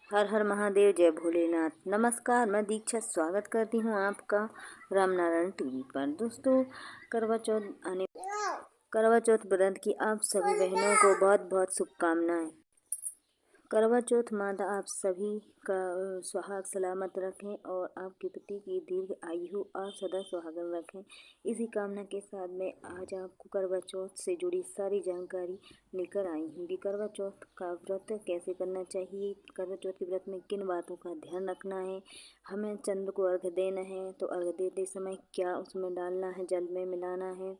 हर हर महादेव, जय भोलेनाथ। नमस्कार, मैं दीक्षा स्वागत करती हूँ आपका रामनारायण टीवी पर। दोस्तों, करवा चौथ व्रत की आप सभी बहनों को बहुत बहुत शुभकामनाएं। करवा चौथ माता आप सभी का सुहाग सलामत रखें और आपके पति की दीर्घ आयु और सदा सुहागन रखें। इसी कामना के साथ मैं आज आपको करवा चौथ से जुड़ी सारी जानकारी लेकर आई हूँ कि करवा चौथ का व्रत कैसे करना चाहिए, करवा चौथ के व्रत में किन बातों का ध्यान रखना है, हमें चंद्र को अर्घ्य देना है तो अर्घ्य देते समय क्या उसमें डालना है, जल में मिलाना है,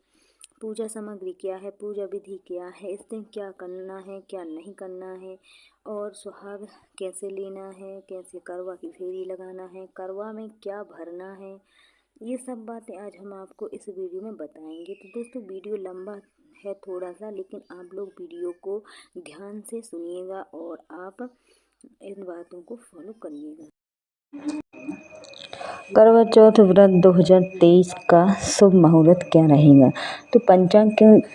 पूजा सामग्री क्या है, पूजा विधि क्या है, इस दिन क्या करना है क्या नहीं करना है, और सुहाग कैसे लेना है, कैसे करवा की फेरी लगाना है, करवा में क्या भरना है, ये सब बातें आज हम आपको इस वीडियो में बताएंगे। तो दोस्तों, वीडियो लंबा है थोड़ा सा, लेकिन आप लोग वीडियो को ध्यान से सुनिएगा और आप इन बातों को फॉलो करिएगा। करवा चौथ व्रत 2023 का शुभ मुहूर्त क्या रहेगा? तो पंचांग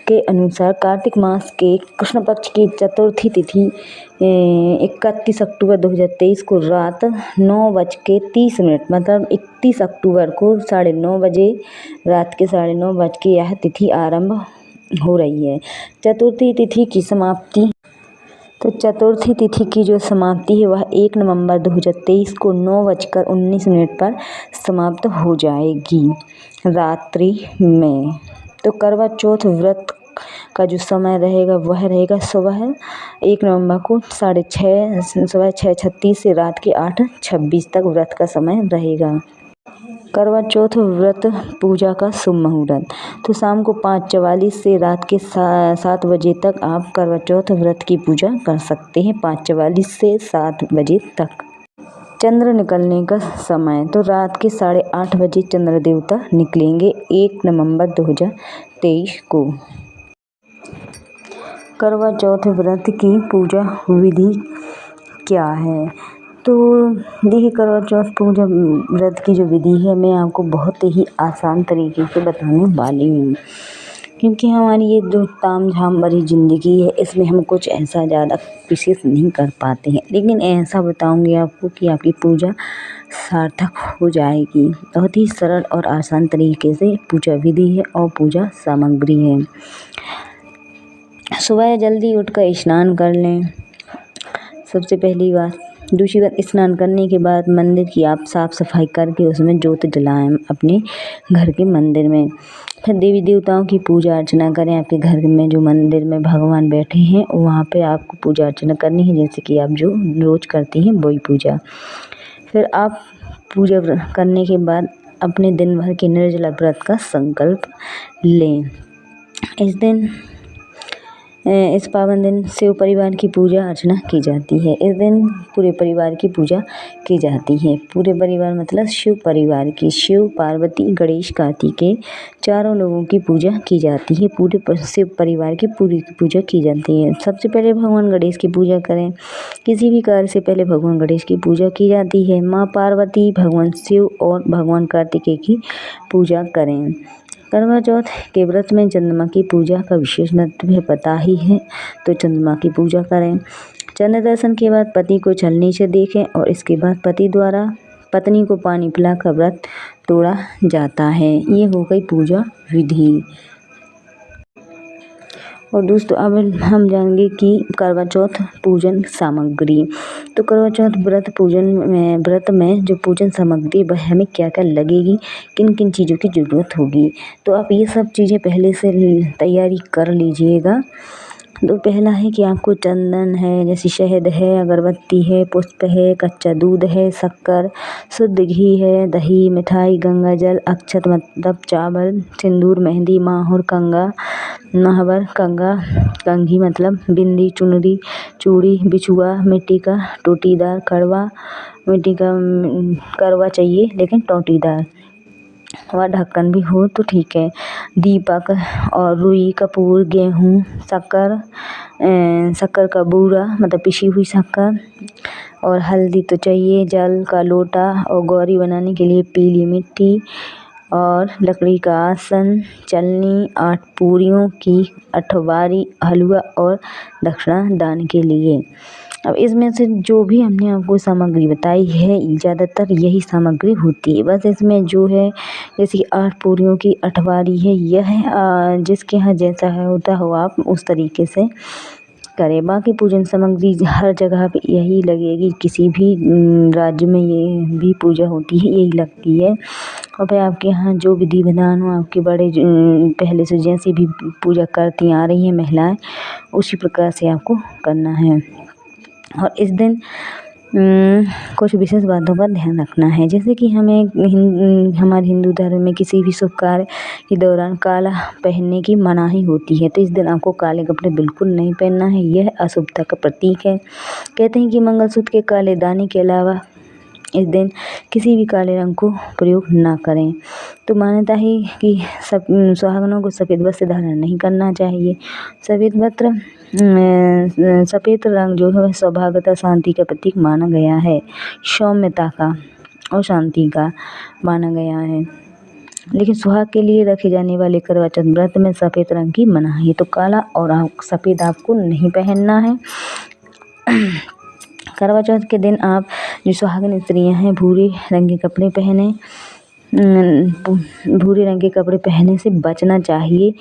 के अनुसार कार्तिक मास के कृष्ण पक्ष की चतुर्थी तिथि 31 अक्टूबर 2023 को रात 9:30 मतलब 31 अक्टूबर को 9:30 बजे, रात के 9:30 बज के यह तिथि आरंभ हो रही है। चतुर्थी तिथि की समाप्ति चतुर्थी तिथि की जो समाप्ति है वह 1 नवंबर 2023 को 9:19 पर समाप्त हो जाएगी रात्रि में। तो करवा चौथ व्रत का जो समय रहेगा वह रहेगा सुबह 1 नवंबर को 6:36 से रात के 8:26 तक व्रत का समय रहेगा। करवा चौथ व्रत पूजा का शुभ मुहूर्त तो शाम को 5:44 से रात के 7 बजे तक आप करवा चौथ व्रत की पूजा कर सकते हैं। 5:44 से 7 बजे तक। चंद्र निकलने का समय तो रात के 8:30 बजे चंद्र देवता निकलेंगे 1 नवंबर 2023 को। करवा चौथ व्रत की पूजा विधि क्या है? तो देखिए, करवा चौथ पूजा व्रत की जो विधि है मैं आपको बहुत ही आसान तरीके से बताने वाली हूँ, क्योंकि हमारी ये जो ताम झाम भरी ज़िंदगी है इसमें हम कुछ ऐसा ज़्यादा विशेष नहीं कर पाते हैं, लेकिन ऐसा बताऊंगी आपको कि आपकी पूजा सार्थक हो जाएगी। बहुत ही सरल और आसान तरीके से पूजा विधि है और पूजा सामग्री है। सुबह जल्दी उठकर स्नान कर लें, सबसे पहली बात। दूसरी बात, स्नान करने के बाद मंदिर की आप साफ़ सफाई करके उसमें ज्योत जलाएं अपने घर के मंदिर में। फिर देवी देवताओं की पूजा अर्चना करें। आपके घर में जो मंदिर में भगवान बैठे हैं वहाँ पे आपको पूजा अर्चना करनी है, जैसे कि आप जो रोज़ करती हैं वही पूजा। फिर आप पूजा करने के बाद अपने दिन भर के निर्जला व्रत का संकल्प लें। इस पावन दिन शिव परिवार की पूजा अर्चना की जाती है। इस दिन पूरे परिवार की पूजा की जाती है। पूरे परिवार मतलब शिव परिवार की, शिव पार्वती गणेश कार्तिकेय चारों लोगों की पूजा की जाती है। पूरे शिव परिवार की पूरी पूजा की जाती है। सबसे पहले भगवान गणेश की पूजा करें। किसी भी कार्य से पहले भगवान गणेश की पूजा की जाती है। माँ पार्वती, भगवान शिव और भगवान कार्तिकेय की पूजा करें। करवा चौथ के व्रत में चंद्रमा की पूजा का विशेष महत्व है, पता ही है, तो चंद्रमा की पूजा करें। चंद्र दर्शन के बाद पति को छलनी से देखें और इसके बाद पति द्वारा पत्नी को पानी पिलाकर व्रत तोड़ा जाता है। ये हो गई पूजा विधि। और दोस्तों, अब हम जानेंगे कि करवा चौथ पूजन सामग्री। तो करवा चौथ व्रत में जो पूजन सामग्री वह हमें क्या क्या लगेगी, किन किन चीज़ों की ज़रूरत होगी, तो आप ये सब चीज़ें पहले से तैयारी कर लीजिएगा। तो पहला है कि आपको चंदन है, जैसे शहद है, अगरबत्ती है, पुष्प है, कच्चा दूध है, शक्कर, शुद्ध घी है, दही, मिठाई, गंगा जल, अक्षत मतलब चावल, सिंदूर, मेहंदी, माहौर, कंगा, महावर, कंगा, कंघी मतलब बिंदी, चुनरी, चूड़ी, बिछुआ, मिट्टी का टोटीदार करवा, मिट्टी का करवा चाहिए लेकिन टोटीदार, और ढक्कन भी हो तो ठीक है। दीपक और रुई, कपूर, गेहूँ, शक्कर का बूरा मतलब पिसी हुई शक्कर, और हल्दी तो चाहिए, जल का लोटा, और गौरी बनाने के लिए पीली मिट्टी, और लकड़ी का आसन, चलनी, 8 पूरियों की अठवारी, हलवा और दक्षिणा दान के लिए। अब इसमें से जो भी हमने आपको सामग्री बताई है ज़्यादातर यही सामग्री होती है। बस इसमें जो है जैसे कि 8 पूरियों की अठवारी है, यह जिसके यहाँ जैसा है होता हो आप उस तरीके से करें। बाकी पूजन सामग्री हर जगह पे यही लगेगी, किसी भी राज्य में ये भी पूजा होती है यही लगती है। और भाई आपके यहाँ जो विधि विधान हो, आपके बड़े पहले से जैसे भी पूजा करती आ रही हैं महिलाएं, उसी प्रकार से आपको करना है। और इस दिन कुछ विशेष बातों का ध्यान रखना है, जैसे कि हमें हमारे हिंदू धर्म में किसी भी शुभ कार्य के दौरान काला पहनने की मनाही होती है। तो इस दिन आपको काले कपड़े बिल्कुल नहीं पहनना है, यह अशुभता का प्रतीक है। कहते हैं कि मंगलसूत्र के काले दाने के अलावा इस दिन किसी भी काले रंग को प्रयोग ना करें। तो मान्यता है कि सब सुहागनों को सफ़ेद वस्त्र धारण नहीं करना चाहिए। सफ़ेद रंग जो है वह सौभाग्यता शांति का प्रतीक माना गया है, सौम्यता का और शांति का माना गया है। लेकिन सुहाग के लिए रखे जाने वाले करवा चौथ व्रत में सफ़ेद रंग की मनाही है, तो काला और सफ़ेद आपको नहीं पहनना है। करवा चौथ के दिन आप जो सुहागिन स्त्रियां हैं भूरे रंग के कपड़े पहने, भूरे रंग के कपड़े पहनने से बचना चाहिए।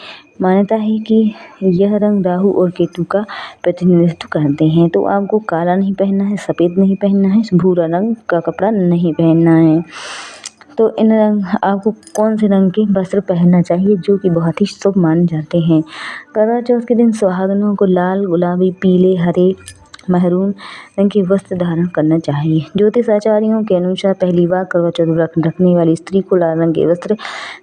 मान्यता है कि यह रंग राहु और केतु का प्रतिनिधित्व करते हैं। तो आपको काला नहीं पहनना है, सफ़ेद नहीं पहनना है, भूरा रंग का कपड़ा नहीं पहनना है। तो इन रंग आपको कौन से रंग के वस्त्र पहनना चाहिए जो कि बहुत ही शुभ माने जाते हैं। करवा चौथ के दिन सुहागनों को लाल, गुलाबी, पीले, हरे, महरून रंग के वस्त्र धारण करना चाहिए। ज्योतिष आचार्यों के अनुसार पहली बार करवा चौथ व्रत रखने वाली स्त्री को लाल रंग के वस्त्र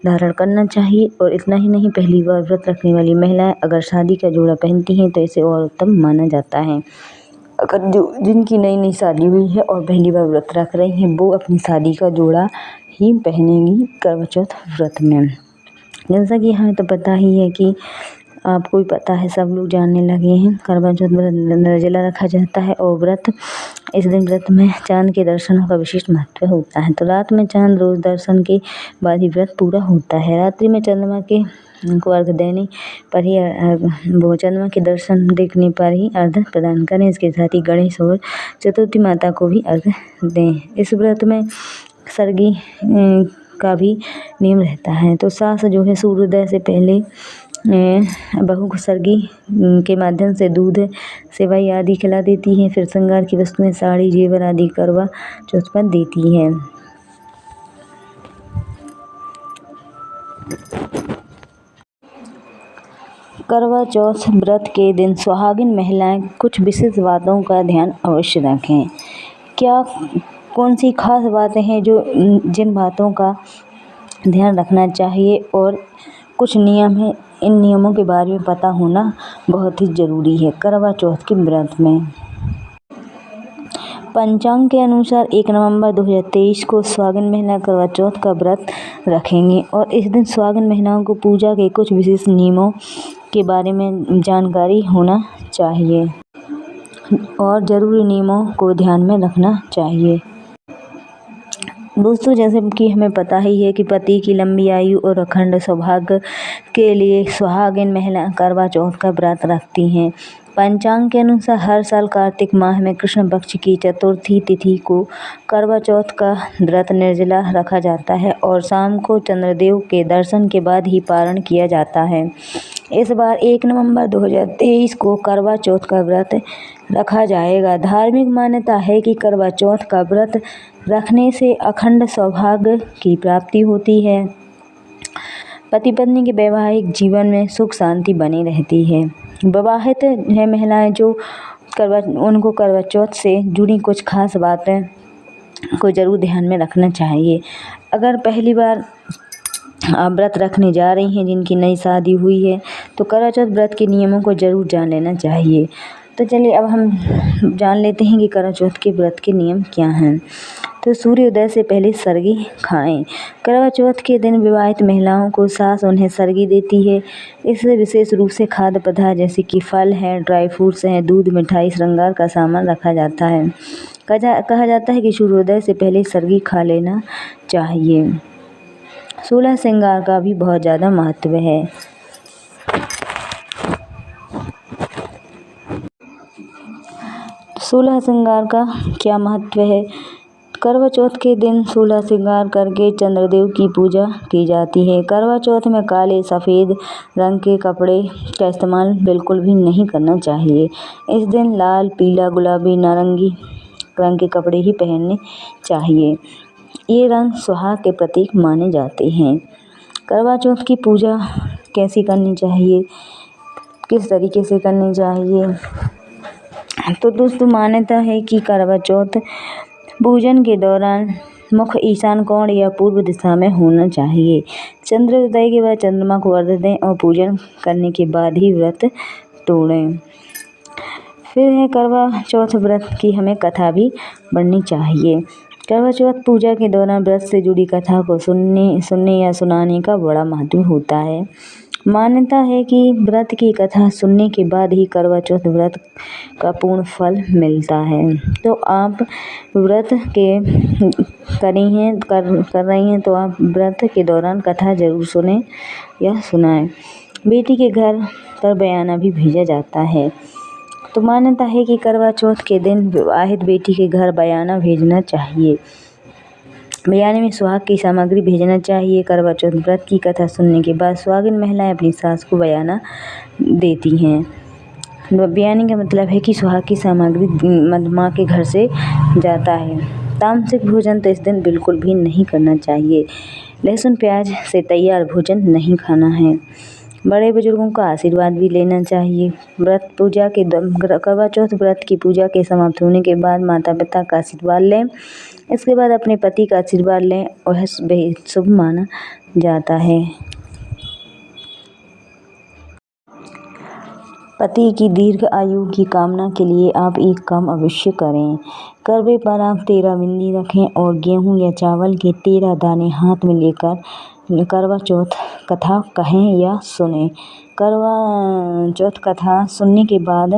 धारण करना चाहिए। और इतना ही नहीं, पहली बार व्रत रखने वाली महिलाएं अगर शादी का जोड़ा पहनती हैं तो इसे और उत्तम माना जाता है। अगर जिनकी नई नई शादी हुई है और पहली बार व्रत रख रही हैं वो अपनी शादी का जोड़ा ही पहनेंगी करवा चौथ व्रत में। जैसा कि हमें तो पता ही है कि आपको भी पता है, सब लोग जानने लगे हैं, करवा चौथ व्रत निर्जला रखा जाता है। और इस दिन व्रत में चांद के दर्शनों का विशिष्ट महत्व होता है। तो रात में चांद रोज दर्शन के बाद ही व्रत पूरा होता है। रात्रि में चंद्रमा को अर्घ देने पर ही चंद्रमा के दर्शन देखने पर ही अर्घ प्रदान करें। इसके साथ ही गणेश और चतुर्थी माता को भी अर्घ दें। इस व्रत में सर्गी का भी नियम रहता है। तो सास जो है सूर्योदय से पहले बहू को सर्गी के माध्यम से दूध, सेवई आदि खिला देती है। फिर श्रृंगार की वस्तुएं, साड़ी, जेवर आदि करवा चौथ पर देती है। करवा चौथ व्रत के दिन सुहागिन महिलाएं कुछ विशेष बातों का ध्यान अवश्य रखें। कौन सी खास बातें हैं जिन बातों का ध्यान रखना चाहिए और कुछ नियम हैं, इन नियमों के बारे में पता होना बहुत ही ज़रूरी है। करवा चौथ के व्रत में पंचांग के अनुसार 1 नवंबर 2023 को सुहागिन महिला करवा चौथ का व्रत रखेंगे। और इस दिन सुहागिन महिलाओं को पूजा के कुछ विशेष नियमों के बारे में जानकारी होना चाहिए और ज़रूरी नियमों को ध्यान में रखना चाहिए। दोस्तों, जैसे कि हमें पता ही है कि पति की लंबी आयु और अखंड सौभाग्य के लिए सुहागिन महिला करवा चौथ का व्रत रखती हैं। पंचांग के अनुसार हर साल कार्तिक माह में कृष्ण पक्ष की चतुर्थी तिथि को करवा चौथ का व्रत निर्जला रखा जाता है और शाम को चंद्रदेव के दर्शन के बाद ही पारण किया जाता है। इस बार 1 नवंबर 2023 को करवा चौथ का व्रत रखा जाएगा। धार्मिक मान्यता है कि करवा चौथ का व्रत रखने से अखंड सौभाग्य की प्राप्ति होती है। पति पत्नी के वैवाहिक जीवन में सुख शांति बनी रहती है। विवाहित है महिलाएं जो उनको करवा चौथ से जुड़ी कुछ खास बातें को ज़रूर ध्यान में रखना चाहिए। अगर पहली बार आप व्रत रखने जा रही हैं, जिनकी नई शादी हुई है, तो करवा चौथ व्रत के नियमों को ज़रूर जान लेना चाहिए। तो चलिए अब हम जान लेते हैं कि करवा चौथ के व्रत के नियम क्या हैं। तो सूर्योदय से पहले सर्गी खाएं। करवा चौथ के दिन विवाहित महिलाओं को सास उन्हें सर्गी देती है। इससे विशेष रूप से खाद्य पदार्थ जैसे कि फल हैं, ड्राई फ्रूट्स हैं, दूध, मिठाई, श्रृंगार का सामान रखा जाता है। कहा जाता है कि सूर्योदय से पहले सर्गी खा लेना चाहिए। 16 श्रृंगार का भी बहुत ज़्यादा महत्व है। सोलह श्रृंगार का क्या महत्व है? करवा चौथ के दिन सोलह श्रृंगार करके चंद्रदेव की पूजा की जाती है। करवा चौथ में काले सफ़ेद रंग के कपड़े का इस्तेमाल बिल्कुल भी नहीं करना चाहिए। इस दिन लाल, पीला, गुलाबी, नारंगी रंग के कपड़े ही पहनने चाहिए। ये रंग सुहाग के प्रतीक माने जाते हैं। करवा चौथ की पूजा कैसी करनी चाहिए, किस तरीके से करनी चाहिए? तो दोस्तों, मान्यता है कि करवा चौथ पूजन के दौरान मुख ईशान कोण या पूर्व दिशा में होना चाहिए। चंद्रोदय के बाद चंद्रमा को अर्घ्य दें और पूजन करने के बाद ही व्रत तोड़ें। फिर है करवा चौथ व्रत की हमें कथा भी पढ़नी चाहिए। करवा चौथ पूजा के दौरान व्रत से जुड़ी कथा को सुनने या सुनाने का बड़ा महत्व होता है। मान्यता है कि व्रत की कथा सुनने के बाद ही करवा चौथ व्रत का पूर्ण फल मिलता है। तो आप व्रत कर रही हैं तो आप व्रत के दौरान कथा जरूर सुने या सुनाएं। बेटी के घर पर बयाना भी भेजा जाता है। तो मान्यता है कि करवा चौथ के दिन विवाहित बेटी के घर बयाना भेजना चाहिए। बयाने में सुहाग की सामग्री भेजना चाहिए। करवा चौथ व्रत की कथा सुनने के बाद सुहागिन महिलाएं अपनी सास को बयाना देती हैं। बयाने का मतलब है कि सुहाग की सामग्री माँ के घर से जाता है। तामसिक भोजन तो इस दिन बिल्कुल भी नहीं करना चाहिए। लहसुन प्याज से तैयार भोजन नहीं खाना है। बड़े बुजुर्गों का आशीर्वाद भी लेना चाहिए। करवा चौथ व्रत की पूजा के समाप्त होने के बाद माता पिता का आशीर्वाद लें। इसके बाद अपने पति का आशीर्वाद लें और यह बेहद शुभ माना जाता है। पति की दीर्घ आयु की कामना के लिए आप एक काम अवश्य करें। करवे पर आप 13 बिंदी रखें और गेहूं या चावल के 13 दाने हाथ में लेकर करवा चौथ कथा कहें या सुने। करवा चौथ कथा सुनने के बाद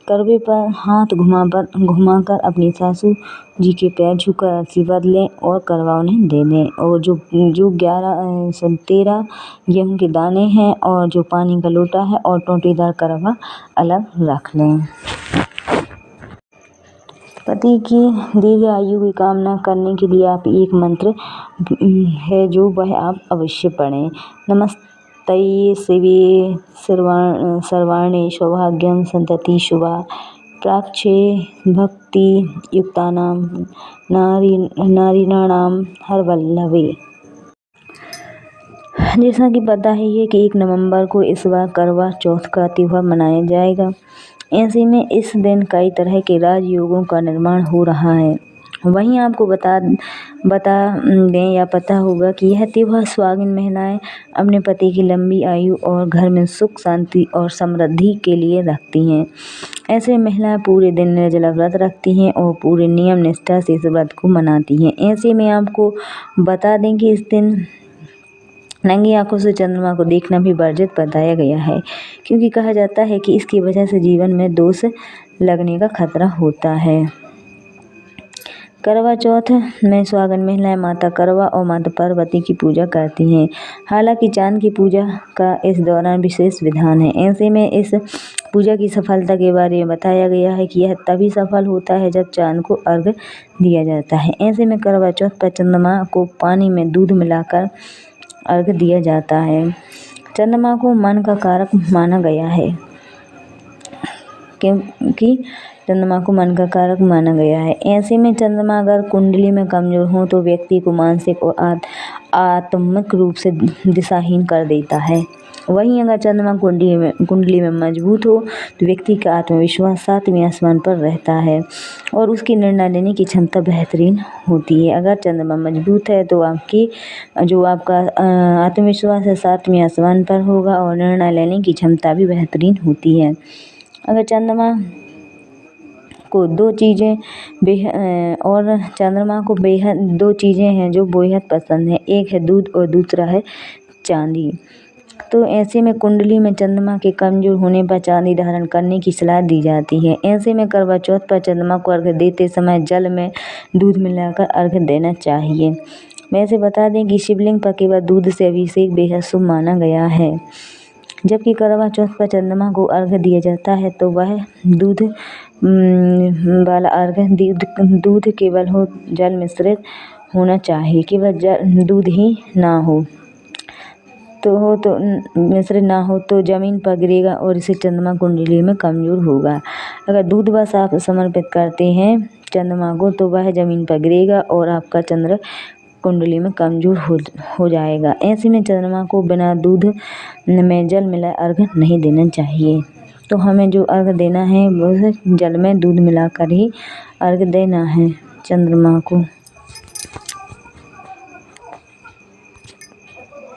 करवे पर हाथ घुमाकर अपनी सासू जी के पैर छूकर आशीर्वाद लें और करवा उन्हें दे दें। और जो 13 गेहूं के दाने हैं और जो पानी का लोटा है और टोंटीदार करवा अलग रख लें। पति की दीर्घ आयु की कामना करने के लिए आप एक मंत्र है जो वह आप अवश्य पढ़ें। नमस्ते शिवे सर्वाणे सौभाग्यं संतति शुभा प्राच्ये भक्ति युक्तानां नारीणां हरवल्लभे। जैसा कि पता है कि 1 नवंबर को इस बार करवा चौथ का त्योहार मनाया जाएगा। ऐसे में इस दिन कई तरह के राजयोगों का निर्माण हो रहा है। वहीं आपको बता दें या पता होगा कि यह त्योहार सुहागिन महिलाएं अपने पति की लंबी आयु और घर में सुख शांति और समृद्धि के लिए रखती हैं। ऐसे महिलाएं पूरे दिन निर्जला व्रत रखती हैं और पूरे नियम निष्ठा से इस व्रत को मनाती हैं। ऐसे में आपको बता दें कि इस दिन नंगी आंखों से चंद्रमा को देखना भी वर्जित बताया गया है, क्योंकि कहा जाता है कि इसकी वजह से जीवन में दोष लगने का खतरा होता है। करवा चौथ में सुहागिन महिलाएं माता करवा और माता पार्वती की पूजा करती हैं। हालांकि चांद की पूजा का इस दौरान विशेष विधान है। ऐसे में इस पूजा की सफलता के बारे में बताया गया है कि यह तभी सफल होता है जब चांद को अर्घ्य दिया जाता है। ऐसे में करवा चौथ पर चंद्रमा को पानी में दूध मिलाकर अर्घ्य दिया जाता है। चंद्रमा को मन का कारक माना गया है, क्योंकि चंद्रमा को मन का कारक माना गया है। ऐसे में चंद्रमा अगर कुंडली में कमजोर हो तो व्यक्ति को मानसिक और आत्मिक रूप से दिशाहीन कर देता है। वहीं अगर चंद्रमा कुंडली में मजबूत हो तो व्यक्ति का आत्मविश्वास 7वें आसमान पर रहता है और उसकी निर्णय लेने की क्षमता बेहतरीन होती है। अगर चंद्रमा मजबूत है तो आपका आत्मविश्वास है 7वें आसमान पर होगा और निर्णय लेने की क्षमता भी बेहतरीन होती है। अगर चंद्रमा को दो चीज़ें हैं जो बेहद पसंद है, एक है दूध और दूसरा है चांदी। तो ऐसे में कुंडली में चंद्रमा के कमजोर होने पर चांदी धारण करने की सलाह दी जाती है। ऐसे में करवा चौथ पर चंद्रमा को अर्घ्य देते समय जल में दूध मिलाकर अर्घ्य देना चाहिए। वैसे बता दें कि शिवलिंग पर केवल दूध से अभिषेक बेहद शुभ माना गया है। जबकि करवा चौथ पर चंद्रमा को अर्घ्य दिया जाता है तो वह दूध वाला अर्घ दूध केवल हो, जल मिश्रित होना चाहिए, केवल दूध ही ना हो तो मिश्रित ना हो तो ज़मीन पर गिरेगा और इसे चंद्रमा कुंडली में कमज़ोर होगा। अगर दूध बस आप समर्पित करते हैं चंद्रमा को तो वह ज़मीन पर गिरेगा और आपका चंद्र कुंडली में कमज़ोर हो जाएगा। ऐसे में चंद्रमा को बिना दूध में जल मिलाए अर्घ नहीं देना चाहिए। तो हमें जो अर्घ देना है वो जल में दूध मिलाकर ही अर्घ देना है चंद्रमा को।